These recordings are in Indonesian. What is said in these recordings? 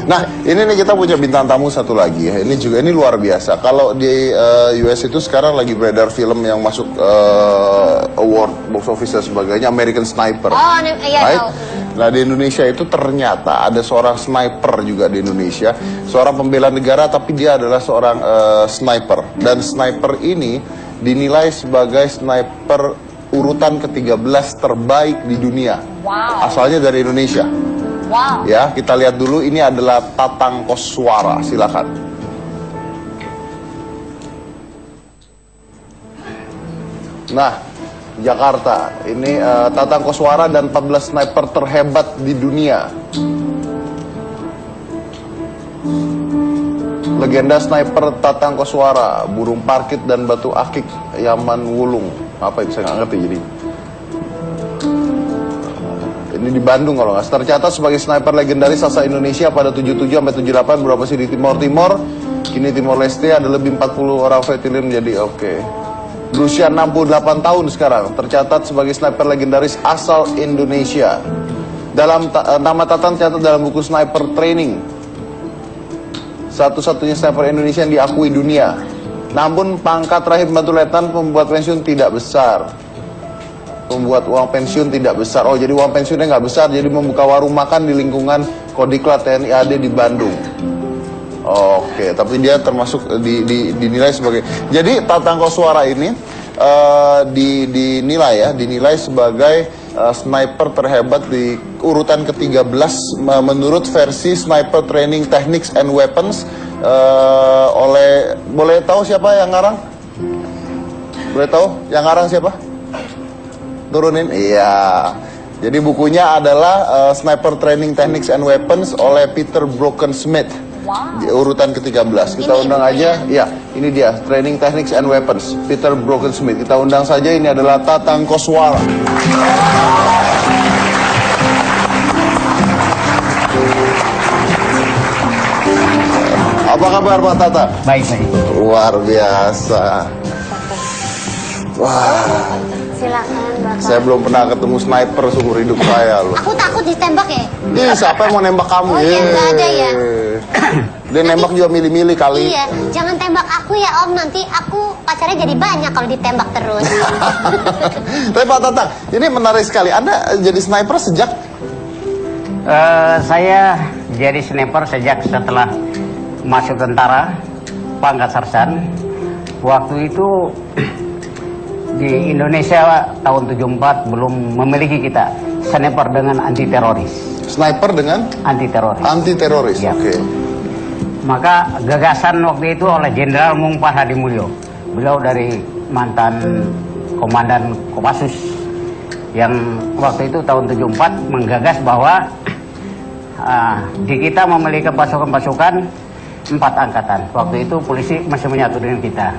Nah, ini nih kita punya bintang tamu satu lagi ya. Ini luar biasa. Kalau di US itu sekarang lagi beredar film yang masuk award box office dan sebagainya, American Sniper. Oh, iya right? tahu. Nah, di Indonesia itu ternyata ada seorang sniper juga di Indonesia, seorang pembela negara, tapi dia adalah seorang sniper. Dan sniper ini dinilai sebagai sniper urutan ke-13 terbaik di dunia. Wow. Asalnya dari Indonesia. Wow. Ya, kita lihat dulu, ini adalah Tatang Koswara, silakan. Nah, Jakarta, ini Tatang Koswara dan 14 sniper terhebat di dunia. Legenda sniper Tatang Koswara, burung parkit dan batu akik, Yaman Wulung. Apa itu, saya nggak ngerti jadi. Ini di Bandung kalau nggak salah. Tercatat sebagai sniper legendaris asal Indonesia pada 77 sampai 78 berapa sih di Timor Timur. Kini Timor Leste ada lebih 40 orang veteran jadi oke. Berusia 68 tahun sekarang. Tercatat sebagai sniper legendaris asal Indonesia. Dalam nama Tatang tercatat dalam buku Sniper Training. Satu-satunya sniper Indonesia yang diakui dunia. Namun pangkat terakhir Batu Letnan membuat pensiun tidak besar. Membuat uang pensiun tidak besar. Oh, jadi uang pensiunnya nggak besar, jadi membuka warung makan di lingkungan Kodiklat TNI AD di Bandung. Oke, tapi dia termasuk dinilai sebagai. Jadi Tatang Koswara ini dinilai sebagai sniper terhebat di urutan ke-13 menurut versi Sniper Training Techniques and Weapons oleh, boleh tahu siapa yang ngarang? Boleh tahu yang ngarang siapa? Turunin, iya. Jadi bukunya adalah Sniper Training Techniques and Weapons oleh Peter Brockensmith. Wow. Di urutan ke-13. Kita undang aja, ya, ini dia Training Techniques and Weapons Peter Brockensmith. Kita undang saja, ini adalah Tatang Koswara. Apa kabar Pak Tata? Baik, baik. Luar biasa. Wah. Silakan Bapak. Saya belum pernah ketemu sniper seumur hidup saya loh. Aku takut ditembak ya. Ih, siapa yang mau nembak kamu? Oh iya, nggak ada ya. Dia nembak juga milih-milih kali. Iya, jangan tembak aku ya Om, nanti aku pacarnya jadi banyak kalau ditembak terus. Tapi Pak Tatang, ini menarik sekali. Anda jadi sniper sejak? Saya jadi sniper sejak setelah masuk tentara, pangkat sarjan. Waktu itu di Indonesia tahun 74 belum memiliki kita sniper dengan anti teroris. Sniper dengan? Anti teroris. Anti teroris, Ya. oke. Maka gagasan waktu itu oleh Jenderal Mungpah Hadimulyo. Beliau dari mantan komandan Kopassus yang waktu itu tahun 74 menggagas bahwa di kita memiliki pasukan-pasukan 4 angkatan. Waktu itu polisi masih menyatu dengan kita.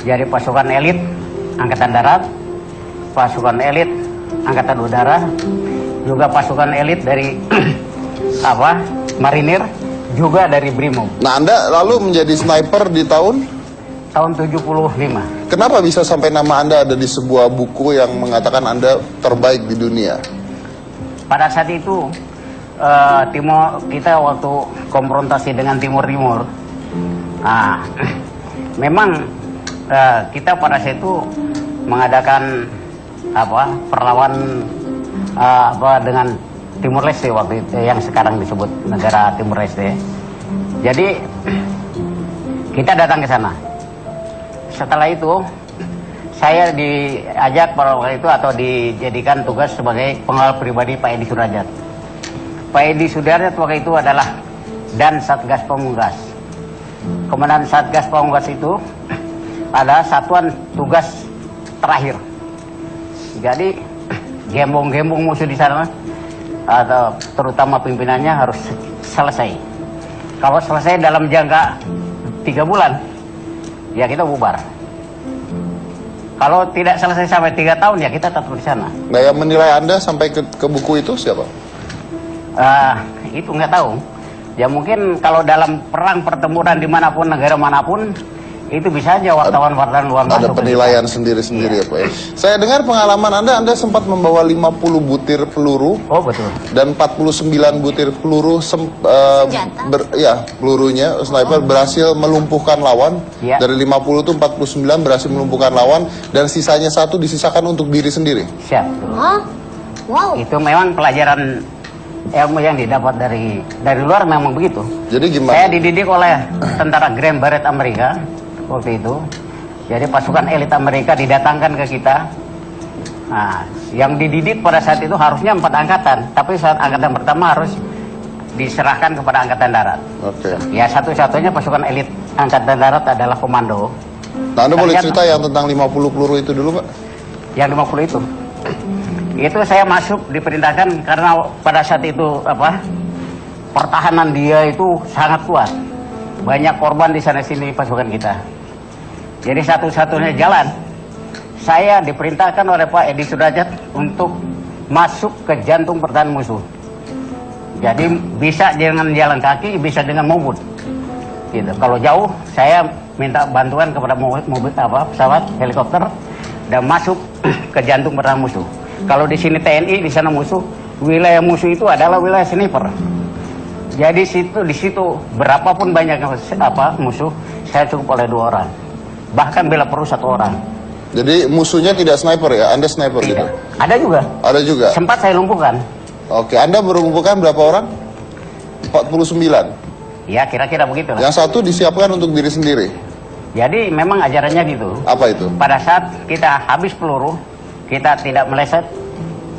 Jadi pasukan elit Angkatan Darat, pasukan elit Angkatan Udara, juga pasukan elit dari Marinir, juga dari Brimob. Nah, Anda lalu menjadi sniper di tahun? Tahun 75. Kenapa bisa sampai nama Anda ada di sebuah buku yang mengatakan Anda terbaik di dunia? Pada saat itu Timur kita waktu konfrontasi dengan Timur, memang kita pada saat itu mengadakan perlawanan dengan Timur Leste waktu itu, yang sekarang disebut negara Timur Leste. Jadi kita datang ke sana. Setelah itu saya diajak pada waktu itu atau dijadikan tugas sebagai pengawal pribadi Pak Edi Sudrajat. Pak Edi Sudrajat waktu itu adalah Dan Satgas Pamungkas. Komandan Satgas Pamungkas itu adalah satuan tugas terakhir. Jadi gembong-gembong musuh di sana atau terutama pimpinannya harus selesai. Kalau selesai dalam jangka 3 bulan, ya kita bubar. Kalau tidak selesai sampai 3 tahun, ya kita tetap di sana. Nah, yang menilai Anda sampai ke buku itu siapa? Itu nggak tahu. Ya mungkin kalau dalam perang pertempuran dimanapun, negara manapun, Itu bisa aja wartawan-wartawan luar Ada masuk. penilaian sendiri-sendiri ya Pak ya. Saya dengar pengalaman Anda sempat membawa 50 butir peluru Oh betul. dan 49 butir peluru pelurunya sniper berhasil melumpuhkan lawan. Ya. Dari 50 itu 49 berhasil melumpuhkan lawan dan sisanya 1 disisakan untuk diri sendiri. Siap. Hah? Wow. Itu memang pelajaran ilmu yang didapat dari luar memang begitu. Jadi gimana? Saya dididik oleh tentara Grand Beret Amerika waktu itu. Jadi pasukan elit Amerika didatangkan ke kita. Nah, yang dididik pada saat itu harusnya 4 angkatan, tapi saat angkatan pertama harus diserahkan kepada angkatan darat. Oke. Ya satu-satunya pasukan elit angkatan darat adalah komando. Nah, Anda boleh Ternyata- cerita yang tentang 50 peluru itu dulu, Pak? Yang 50 itu saya masuk diperintahkan karena pada saat itu pertahanan dia itu sangat kuat, banyak korban di sana sini pasukan kita. Jadi satu-satunya jalan saya diperintahkan oleh Pak Edi Sudrajat untuk masuk ke jantung pertahanan musuh. Jadi bisa dengan jalan kaki, bisa dengan mobil. Gitu. Kalau jauh saya minta bantuan kepada pesawat helikopter dan masuk ke jantung pertahanan musuh. Kalau di sini TNI, di sana musuh, wilayah musuh itu adalah wilayah sniper. Jadi di situ berapapun banyaknya musuh, saya cukup oleh 2 orang. Bahkan bila perlu 1 orang. Jadi musuhnya tidak sniper ya? Anda sniper gitu? Ada juga. Ada juga? Sempat saya lumpuhkan. Oke, Anda melumpuhkan berapa orang? 49. Ya kira-kira begitu lah. Yang 1 disiapkan untuk diri sendiri. Jadi memang ajarannya gitu. Apa itu? Pada saat kita habis peluru, kita tidak meleset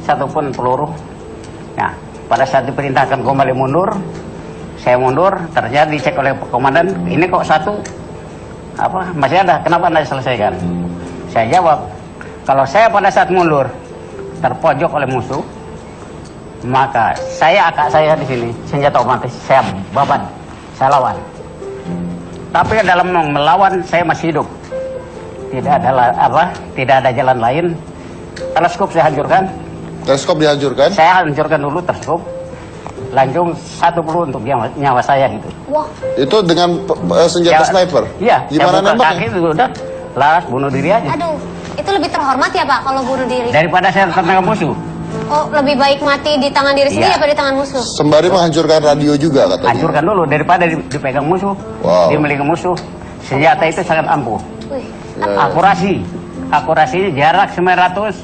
satupun peluru. Nah, pada saat diperintahkan kembali mundur, saya mundur, ternyata dicek oleh komandan, ini kok 1 masih ada, kenapa Anda selesaikan? Saya jawab, kalau saya pada saat mundur terpojok oleh musuh, maka akak saya di sini, senjata otomatis, saya babat, saya lawan. Tapi dalam melawan saya masih hidup. Tidak ada jalan lain. Teleskop saya hancurkan. Teleskop dihancurkan? Saya hancurkan dulu teleskop. Langsung 1 peluru untuk nyawa saya gitu. Wah. Itu dengan senjata sniper? Iya. Gimana saya buka nembaknya? kaki itu udah laras bunuh diri aja. Aduh, itu lebih terhormat ya Pak kalau bunuh diri. Daripada saya tertangkap musuh. Oh, lebih baik mati di tangan diri sendiri Iya. apa di tangan musuh? Sembari menghancurkan radio juga katanya. Hancurkan dulu daripada dipegang musuh. Wow. Dimiliki musuh. Senjata itu sangat ampuh. Wih. Ya. Akurasinya jarak 900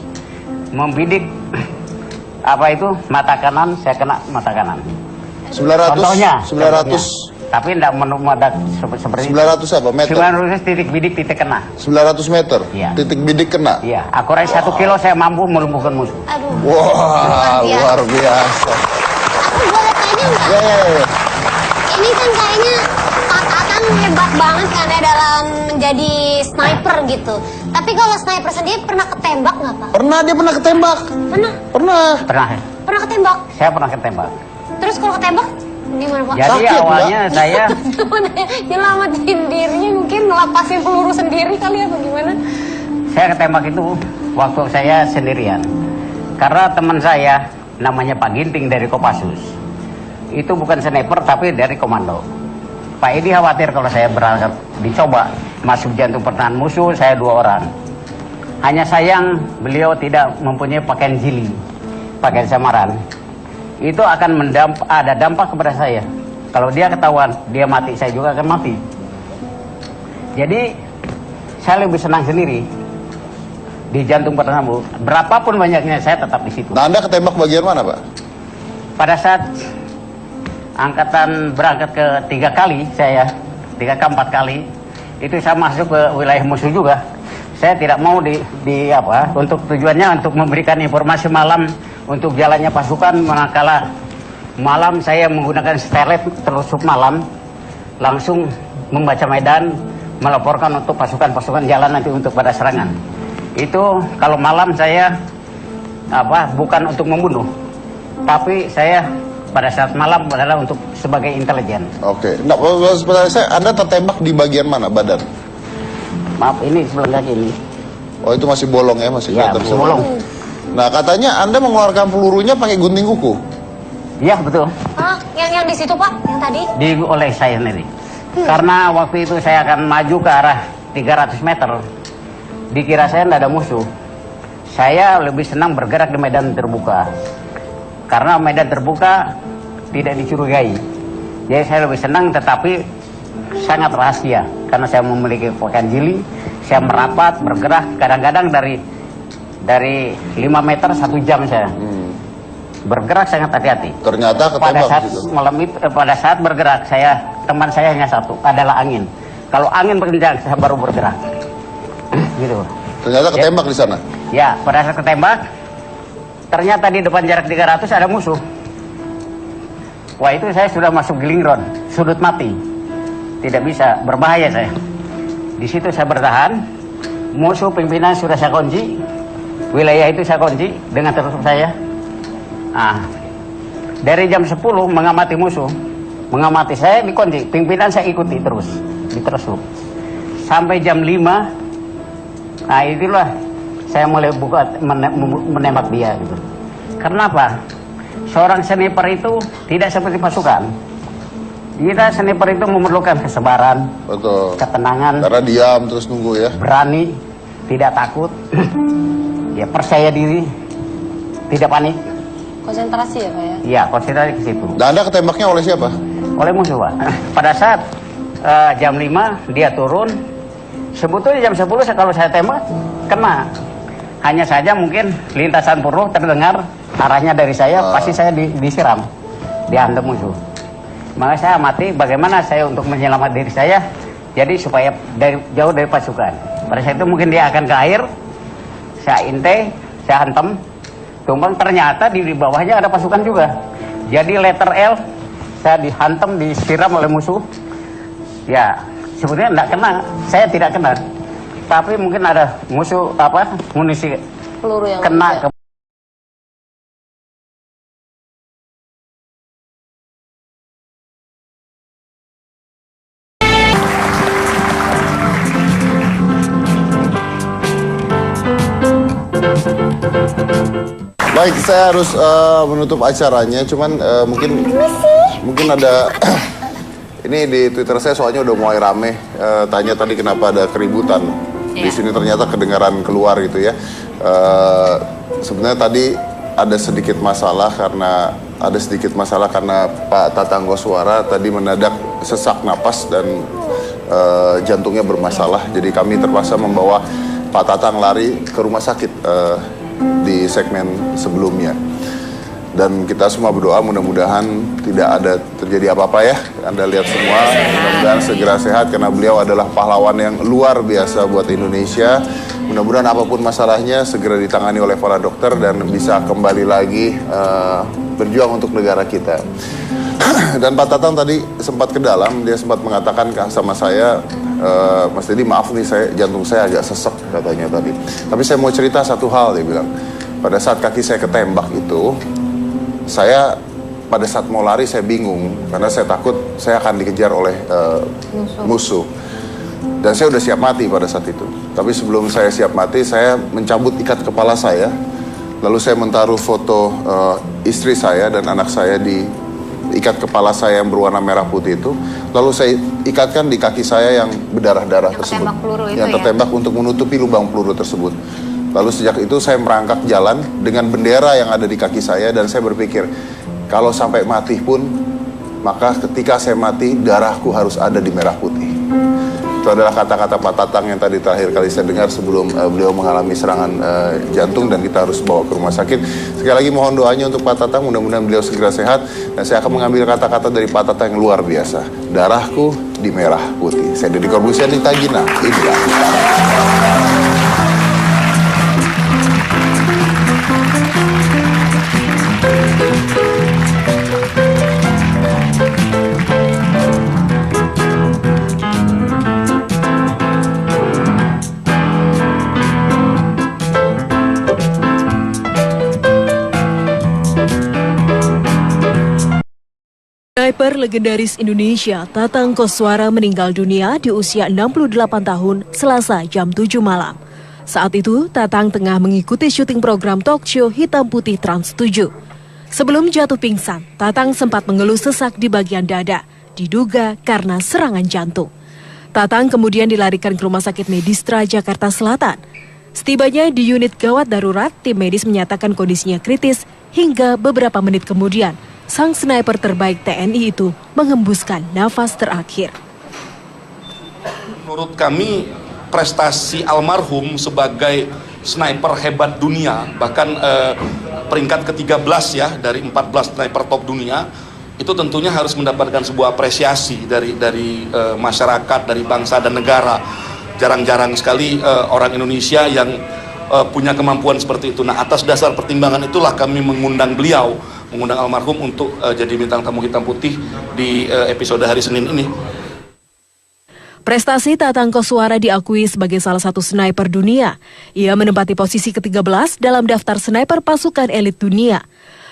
membidik mata kanan, saya kena mata kanan. 900? Contohnya 900? tapi tidak menomodak seperti 900 apa? Meter? 900 titik bidik titik kena. 900 meter? Iya. Titik bidik kena? Iya, akurasi 1 kilo saya mampu melumpuhkan musuh. Aduh. Wah, luar biasa. Aku boleh tanya nggak? Ya. Ini kan kayaknya Pak Tatang hebat banget kan ya dalam menjadi sniper gitu. Tapi kalau sniper sendiri pernah ketembak nggak Pak? Pernah dia pernah ketembak? Pernah. Pernah. Pernah, Pernah ketembak. saya pernah ketembak. Terus kalau ketembak gimana Pak? Jadi Sakit, awalnya Mbak. saya Gimana ya? Nyelamatin dirinya mungkin melepasin peluru sendiri kali apa gimana? saya ketembak itu waktu saya sendirian. Karena teman saya namanya Pak Ginting dari Kopassus. Itu bukan sniper tapi dari komando. Pak Edi khawatir kalau saya berangkat dicoba masuk jantung pertahanan musuh, saya 2 orang. Hanya sayang beliau tidak mempunyai pakaian jili, pakaian samaran. Itu akan ada dampak kepada saya. Kalau dia ketahuan, dia mati, saya juga akan mati. Jadi saya lebih senang sendiri di jantung pertahanan musuh. Berapapun banyaknya saya tetap di situ. Nah, Anda ketembak bagian mana, Pak? Pada saat angkatan berangkat ke 3 kali, 4 kali, itu saya masuk ke wilayah musuh juga. Saya tidak mau untuk tujuannya untuk memberikan informasi malam untuk jalannya pasukan, manakala malam saya menggunakan stelet telusup malam, langsung membaca medan, melaporkan untuk pasukan-pasukan jalan nanti untuk pada serangan. Itu kalau malam saya bukan untuk membunuh, tapi saya pada saat malam adalah untuk sebagai intelijen. Oke. Nah, sebenarnya Anda tertembak di bagian mana badan? Maaf, ini sebelah kaki ini. Oh, itu masih bolong ya, masih Ya, kelihatan masih bolong. Nah, katanya Anda mengeluarkan pelurunya pakai gunting kuku. Iya, betul. Hah? Yang di situ Pak? Yang tadi? Oleh saya sendiri. Karena waktu itu saya akan maju ke arah 300 meter, dikira saya tidak ada musuh. Saya lebih senang bergerak di medan terbuka. Karena medan terbuka tidak dicurigai. Jadi saya lebih senang, tetapi sangat rahasia. Karena saya memiliki pakaian jili, saya merapat, bergerak, kadang-kadang dari 5 meter 1 jam saya. Bergerak sangat hati-hati. Ternyata Pada ketembak saat gitu. malam itu, pada saat bergerak, teman saya hanya satu, adalah angin. Kalau angin berkencang, saya baru bergerak. Gitu. Ternyata ketembak di sana. Ya, pada saat ketembak, ternyata di depan jarak 300 ada musuh. Wah, itu saya sudah masuk gilingron, sudut mati. Tidak bisa, berbahaya saya. Di situ saya bertahan. Musuh pimpinan sudah saya kunci. Wilayah itu saya kunci dengan tertutup saya. Nah, dari jam 10 mengamati musuh, mengamati saya dikunci, pimpinan saya ikuti terus, diterusuk. Sampai jam 5, nah itulah saya mulai menembak dia gitu. Kenapa? Seorang sniper itu tidak seperti pasukan. Kita sniper itu memerlukan kesabaran, Betul. ketenangan, Karena diam terus nunggu ya. berani, tidak takut, ya percaya diri, tidak panik. Konsentrasi ya Pak ya? Iya, konsentrasi ke situ. Dan Anda ketembaknya oleh siapa? Oleh musuh, Pak. Pada saat jam 5 dia turun, sebetulnya jam 10 kalau saya tembak kena. Hanya saja mungkin lintasan peluru terdengar arahnya dari saya, pasti saya disiram, dihantam musuh. Maka saya amati bagaimana saya untuk menyelamatkan diri saya, jadi supaya jauh dari pasukan. Pada saat itu mungkin dia akan ke air, saya intai, saya hantam, tumbang, ternyata di bawahnya ada pasukan juga. Jadi letter L, saya dihantam, disiram oleh musuh. Ya, sebetulnya tidak kena, saya tidak kena. Tapi mungkin ada musuh munisi Peluru yang kena ke Baik, saya harus menutup acaranya. Cuman mungkin ada ini di Twitter saya soalnya udah mulai rame. Tanya tadi kenapa ada keributan. Di sini ternyata kedengaran keluar gitu ya. Sebenarnya tadi ada sedikit masalah karena Pak Tatang Koswara tadi mendadak sesak napas dan jantungnya bermasalah. Jadi kami terpaksa membawa Pak Tatang lari ke rumah sakit di segmen sebelumnya. Dan kita semua berdoa mudah-mudahan tidak ada terjadi apa-apa ya. Anda lihat semua, mudah-mudahan segera sehat karena beliau adalah pahlawan yang luar biasa buat Indonesia. Mudah-mudahan apapun masalahnya segera ditangani oleh para dokter dan bisa kembali lagi berjuang untuk negara kita. Dan Pak Tatang tadi sempat ke dalam, dia sempat mengatakan sama saya, Mas Dedi maaf nih, jantung saya agak sesek katanya tadi. Tapi saya mau cerita satu hal, dia bilang. Pada saat kaki saya ketembak itu, saya pada saat mau lari saya bingung karena saya takut saya akan dikejar oleh musuh. Dan saya udah siap mati pada saat itu. Tapi sebelum saya siap mati, saya mencabut ikat kepala saya. Lalu saya menaruh foto istri saya dan anak saya di ikat kepala saya yang berwarna merah putih itu. Lalu saya ikatkan di kaki saya yang berdarah-darah tersebut. Yang tertembak untuk menutupi lubang peluru tersebut. Lalu sejak itu saya merangkak jalan dengan bendera yang ada di kaki saya. Dan saya berpikir, kalau sampai mati pun, maka ketika saya mati, darahku harus ada di merah putih. Itu adalah kata-kata Pak Tatang yang tadi terakhir kali saya dengar sebelum beliau mengalami serangan jantung dan kita harus bawa ke rumah sakit. Sekali lagi mohon doanya untuk Pak Tatang, mudah-mudahan beliau segera sehat. Dan saya akan mengambil kata-kata dari Pak Tatang yang luar biasa. Darahku di merah putih. Saya Deddy Corbuzier di Tagina. Inilah. Sniper legendaris Indonesia Tatang Koswara meninggal dunia di usia 68 tahun Selasa jam 7 malam. Saat itu Tatang tengah mengikuti syuting program talk show Hitam Putih Trans 7. Sebelum jatuh pingsan, Tatang sempat mengeluh sesak di bagian dada, diduga karena serangan jantung. Tatang kemudian dilarikan ke Rumah Sakit Medistra Jakarta Selatan. Setibanya di unit gawat darurat, tim medis menyatakan kondisinya kritis hingga beberapa menit kemudian, sang sniper terbaik TNI itu mengembuskan nafas terakhir. Menurut kami, prestasi almarhum sebagai sniper hebat dunia, bahkan peringkat ke-13 ya dari 14 sniper top dunia, itu tentunya harus mendapatkan sebuah apresiasi dari masyarakat, dari bangsa dan negara. Jarang-jarang sekali orang Indonesia yang punya kemampuan seperti itu. Nah, atas dasar pertimbangan itulah kami mengundang almarhum untuk jadi bintang tamu hitam putih di episode hari Senin ini. Prestasi Tatang Koswara diakui sebagai salah satu sniper dunia. Ia menempati posisi ke-13 dalam daftar sniper pasukan elit dunia.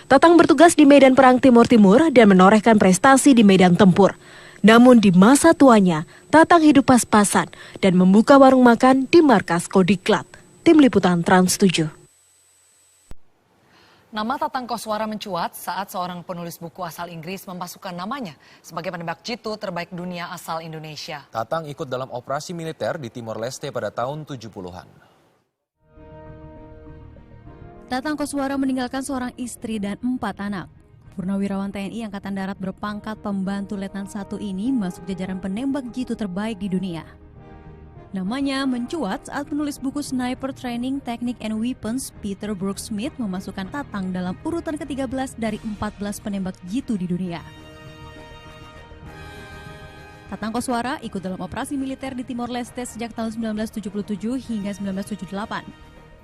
Tatang bertugas di medan perang Timur Timur dan menorehkan prestasi di medan tempur. Namun di masa tuanya, Tatang hidup pas-pasan dan membuka warung makan di markas Kodiklat. Tim Liputan Trans 7. Nama Tatang Koswara mencuat saat seorang penulis buku asal Inggris memasukkan namanya sebagai penembak jitu terbaik dunia asal Indonesia. Tatang ikut dalam operasi militer di Timor Leste pada tahun 70-an. Tatang Koswara meninggalkan seorang istri dan 4 anak. Purnawirawan TNI Angkatan Darat berpangkat pembantu Letnan 1 ini masuk jajaran penembak jitu terbaik di dunia. Namanya mencuat saat penulis buku Sniper Training Technique and Weapons Peter Brooks-Smith memasukkan Tatang dalam urutan ke-13 dari 14 penembak jitu di dunia. Tatang Koswara ikut dalam operasi militer di Timor Leste sejak tahun 1977 hingga 1978.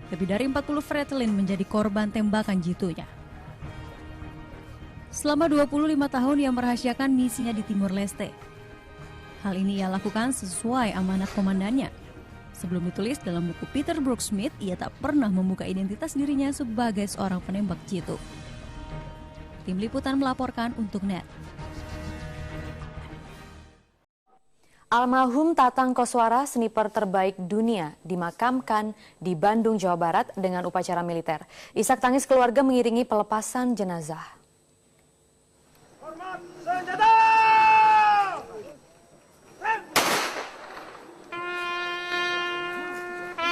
Lebih dari 40 Fretilin menjadi korban tembakan jitunya. Selama 25 tahun ia merahasiakan misinya di Timor Leste. Hal ini ia lakukan sesuai amanat komandannya. Sebelum ditulis dalam buku Peter Brooks-Smith, ia tak pernah membuka identitas dirinya sebagai seorang penembak jitu. Tim Liputan melaporkan untuk NET. Almarhum Tatang Koswara, sniper terbaik dunia, dimakamkan di Bandung, Jawa Barat dengan upacara militer. Isak tangis keluarga mengiringi pelepasan jenazah.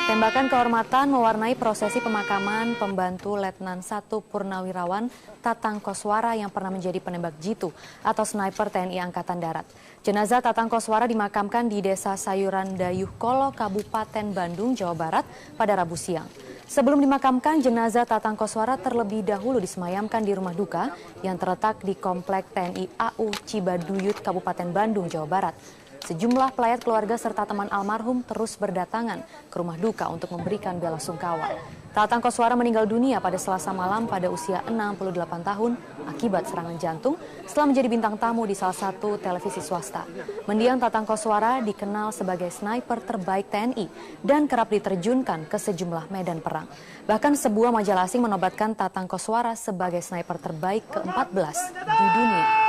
Tembakan kehormatan mewarnai prosesi pemakaman pembantu Letnan 1 Purnawirawan Tatang Koswara yang pernah menjadi penembak jitu atau sniper TNI Angkatan Darat. Jenazah Tatang Koswara dimakamkan di Desa Sayuran Dayuh Kolo, Kabupaten Bandung, Jawa Barat pada Rabu siang. Sebelum dimakamkan, jenazah Tatang Koswara terlebih dahulu disemayamkan di rumah duka yang terletak di Komplek TNI AU Cibaduyut, Kabupaten Bandung, Jawa Barat. Sejumlah pelayat keluarga serta teman almarhum terus berdatangan ke rumah duka untuk memberikan bela sungkawa. Tatang Koswara meninggal dunia pada Selasa malam pada usia 68 tahun akibat serangan jantung setelah menjadi bintang tamu di salah satu televisi swasta. Mendiang Tatang Koswara dikenal sebagai sniper terbaik TNI dan kerap diterjunkan ke sejumlah medan perang. Bahkan sebuah majalah asing menobatkan Tatang Koswara sebagai sniper terbaik ke-14 di dunia.